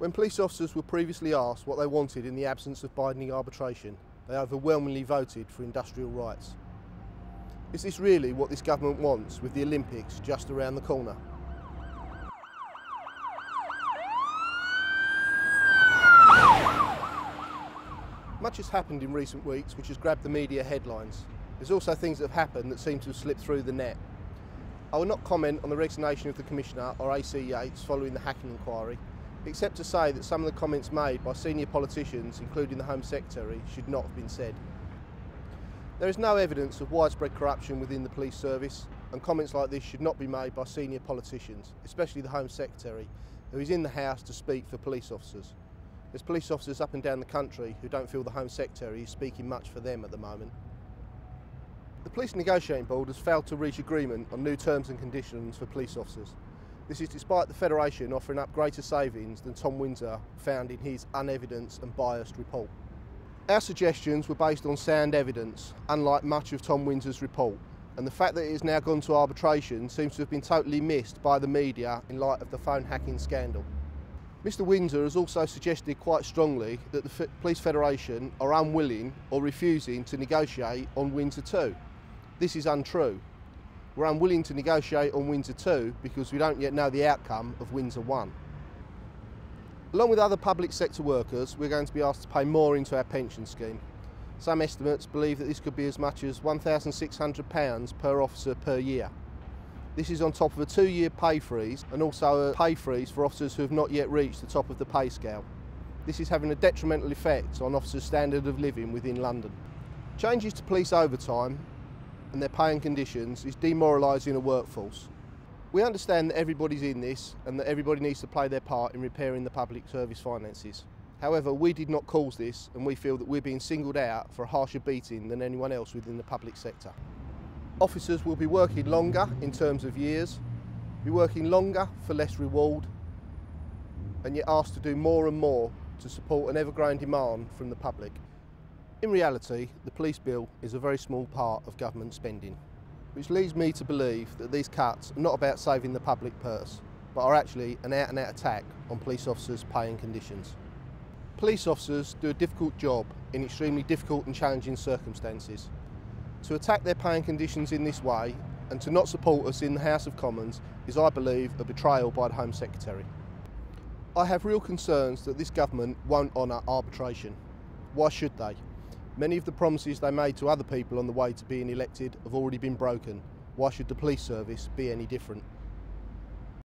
When police officers were previously asked what they wanted in the absence of binding arbitration, they overwhelmingly voted for industrial rights. Is this really what this government wants with the Olympics just around the corner? Much has happened in recent weeks which has grabbed the media headlines. There's also things that have happened that seem to have slipped through the net. I will not comment on the resignation of the Commissioner or AC Yates following the hacking inquiry, except to say that some of the comments made by senior politicians, including the Home Secretary, should not have been said. There is no evidence of widespread corruption within the police service, and comments like this should not be made by senior politicians, especially the Home Secretary, who is in the House to speak for police officers. There's police officers up and down the country who don't feel the Home Secretary is speaking much for them at the moment. The Police Negotiating Board has failed to reach agreement on new terms and conditions for police officers. This is despite the Federation offering up greater savings than Tom Windsor found in his unevidenced and biased report. Our suggestions were based on sound evidence, unlike much of Tom Windsor's report, and the fact that it has now gone to arbitration seems to have been totally missed by the media in light of the phone hacking scandal. Mr Windsor has also suggested quite strongly that the Police Federation are unwilling or refusing to negotiate on Windsor 2. This is untrue. We're unwilling to negotiate on Windsor 2 because we don't yet know the outcome of Windsor 1. Along with other public sector workers, we're going to be asked to pay more into our pension scheme. Some estimates believe that this could be as much as £1,600 per officer per year. This is on top of a 2-year pay freeze and also a pay freeze for officers who have not yet reached the top of the pay scale. This is having a detrimental effect on officers' standard of living within London. Changes to police overtime and their pay and conditions is demoralising a workforce. We understand that everybody's in this and that everybody needs to play their part in repairing the public service finances. However, we did not cause this, and we feel that we're being singled out for a harsher beating than anyone else within the public sector. Officers will be working longer in terms of years, be working longer for less reward, and yet asked to do more and more to support an ever-growing demand from the public. In reality, the police bill is a very small part of government spending, which leads me to believe that these cuts are not about saving the public purse, but are actually an out-and-out attack on police officers' pay and conditions. Police officers do a difficult job in extremely difficult and challenging circumstances. To attack their pay and conditions in this way and to not support us in the House of Commons is, I believe, a betrayal by the Home Secretary. I have real concerns that this government won't honour arbitration. Why should they? Many of the promises they made to other people on the way to being elected have already been broken. Why should the police service be any different?